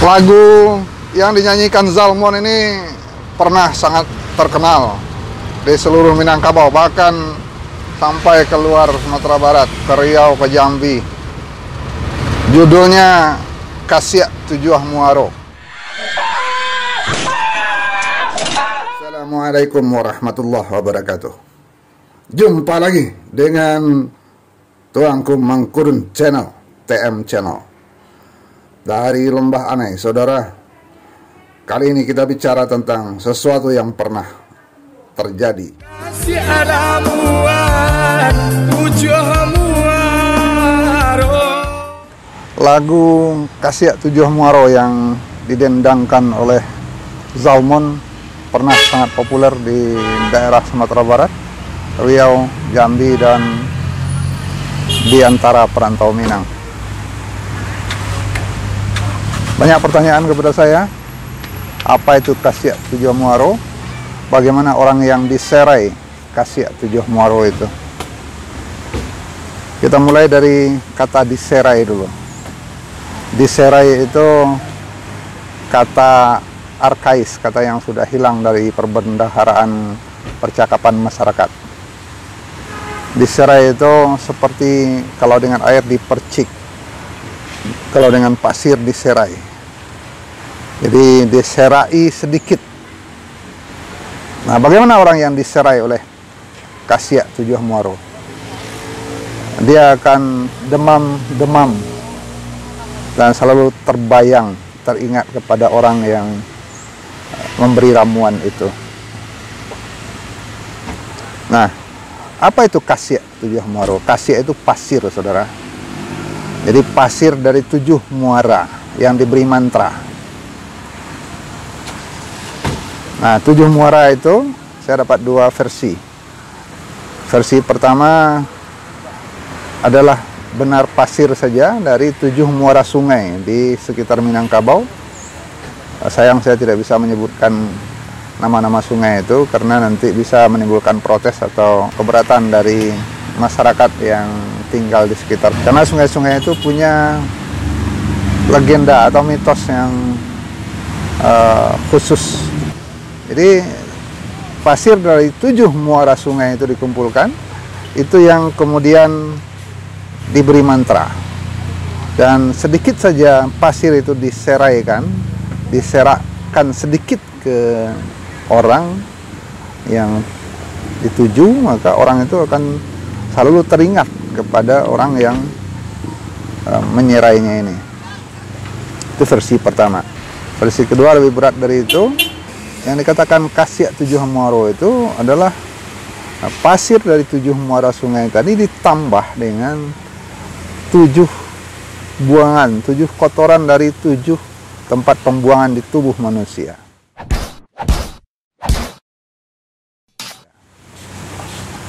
Lagu yang dinyanyikan Zalmon ini pernah sangat terkenal di seluruh Minangkabau, bahkan sampai keluar Sumatera Barat, ke Riau, ke Jambi. Judulnya Kasiak Tujuh Muaro. Assalamualaikum warahmatullahi wabarakatuh. Jumpa lagi dengan Tuanku Mangkurun Channel, TM Channel, dari Lembah Anai, saudara. Kali ini kita bicara tentang sesuatu yang pernah terjadi. Lagu Kasiak Tujuh Muaro yang didendangkan oleh Zalmon pernah sangat populer di daerah Sumatera Barat, Riau, Jambi, dan di antara perantau Minang. Banyak pertanyaan kepada saya, apa itu Kasiak Tujuh Muaro? Bagaimana orang yang diserai Kasiak Tujuh Muaro itu? Kita mulai dari kata diserai dulu. Diserai itu kata arkais, kata yang sudah hilang dari perbendaharaan percakapan masyarakat. Diserai itu seperti kalau dengan air dipercik, kalau dengan pasir diserai. Jadi diserai sedikit. Nah, bagaimana orang yang diserai oleh Kasiak Tujuh Muaro? Dia akan demam-demam dan selalu terbayang, teringat kepada orang yang memberi ramuan itu. Nah, apa itu Kasiak Tujuh Muaro? Kasiak itu pasir, saudara. Jadi pasir dari 7 muara yang diberi mantra. Nah, 7 muara itu saya dapat 2 versi. Versi pertama adalah benar pasir saja dari 7 muara sungai di sekitar Minangkabau. Sayang saya tidak bisa menyebutkan nama-nama sungai itu karena nanti bisa menimbulkan protes atau keberatan dari masyarakat yang tinggal di sekitar. Karena sungai-sungai itu punya legenda atau mitos yang khusus. Jadi pasir dari 7 muara sungai itu dikumpulkan, itu yang kemudian diberi mantra. Dan sedikit saja pasir itu diseraikan, diserakkan sedikit ke orang yang dituju, maka orang itu akan selalu teringat kepada orang yang menyerainya ini. Itu versi pertama. Versi kedua lebih berat dari itu. Yang dikatakan Kasiak Tujuh Muaro itu adalah pasir dari 7 muara sungai tadi ditambah dengan 7 buangan, 7 kotoran dari 7 tempat pembuangan di tubuh manusia.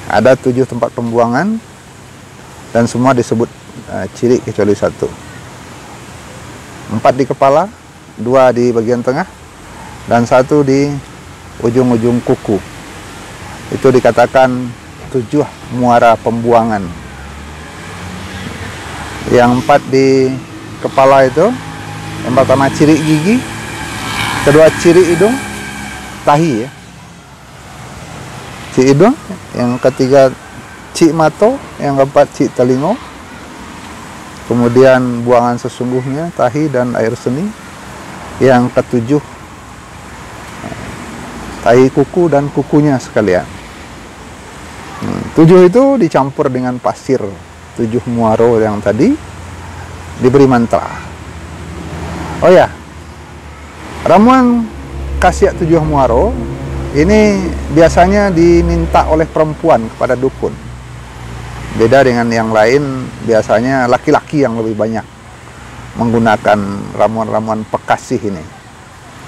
Ada 7 tempat pembuangan dan semua disebut ciri kecuali 1. 4 di kepala, 2 di bagian tengah, dan 1 di ujung-ujung kuku. Itu dikatakan 7 muara pembuangan. Yang 4 di kepala itu, yang pertama ciri gigi, kedua ciri hidung, tahi ya, ciri hidung, yang ketiga cik mato, yang keempat cik telingo, kemudian buangan sesungguhnya, tahi dan air seni, yang ketujuh tahi kuku dan kukunya sekalian. 7 itu dicampur dengan pasir 7 muaro yang tadi diberi mantra. Oh ya, ramuan Kasiak Tujuh Muaro ini biasanya diminta oleh perempuan kepada dukun. Beda dengan yang lain, biasanya laki-laki yang lebih banyak menggunakan ramuan-ramuan pekasih ini.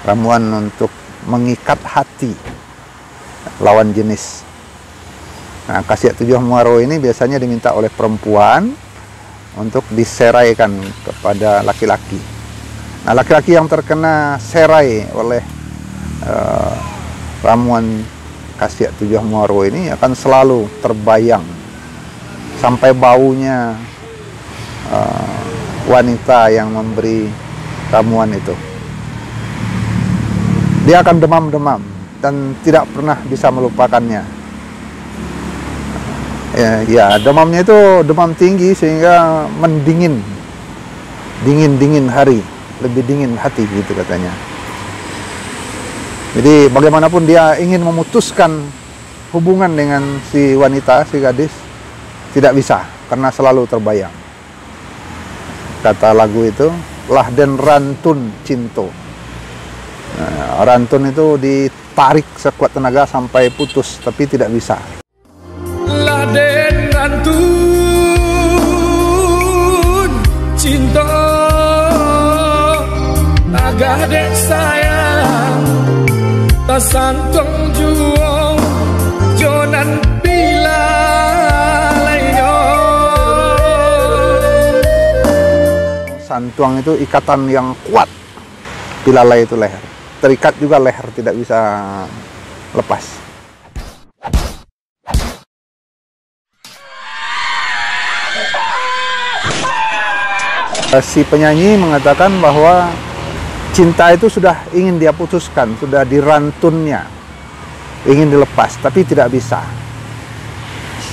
Ramuan untuk mengikat hati lawan jenis. Nah, Kasiak Tujuh Muaro ini biasanya diminta oleh perempuan untuk diseraikan kepada laki-laki. Nah, laki-laki yang terkena serai oleh ramuan Kasiak Tujuh Muaro ini akan selalu terbayang sampai baunya wanita yang memberi ramuan itu. dia akan demam-demam dan tidak pernah bisa melupakannya. Ya, demamnya itu demam tinggi sehingga mendingin, dingin hari, lebih dingin hati gitu katanya. Jadi bagaimanapun dia ingin memutuskan hubungan dengan si wanita, si gadis, tidak bisa karena selalu terbayang. Kata lagu itu, lah den rantun cinto. Nah, rantun itu ditarik sekuat tenaga sampai putus, tapi tidak bisa. Lah den rantun cinta, agak dek sayang, tak santong juang, jonan bila lainnya. Santuang itu ikatan yang kuat, pilalai itu leher. Terikat juga leher, tidak bisa lepas. Si penyanyi mengatakan bahwa cinta itu sudah ingin dia putuskan, sudah dirantunnya, ingin dilepas, tapi tidak bisa.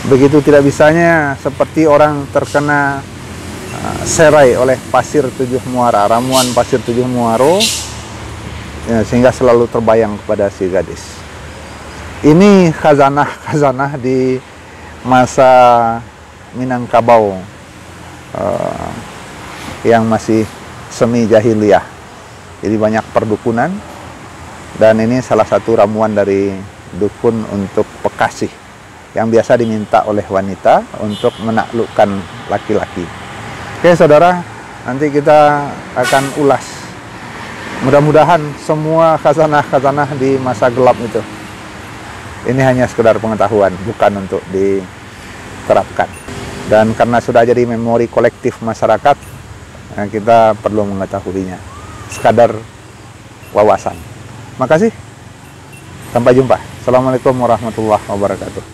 Begitu tidak bisanya seperti orang terkena serai oleh pasir tujuh muara, ramuan pasir tujuh muaro, ya, sehingga selalu terbayang kepada si gadis. Ini khazanah-khazanah di masa Minangkabau yang masih semi jahiliyah. Jadi banyak perdukunan, dan ini salah satu ramuan dari dukun untuk pekasih yang biasa diminta oleh wanita untuk menaklukkan laki-laki. Oke saudara, nanti kita akan ulas. Mudah-mudahan semua khazanah-khazanah di masa gelap itu, ini hanya sekedar pengetahuan, bukan untuk diterapkan. Dan karena sudah jadi memori kolektif masyarakat, kita perlu mengetahuinya, sekadar wawasan. Makasih, sampai jumpa. Assalamualaikum warahmatullahi wabarakatuh.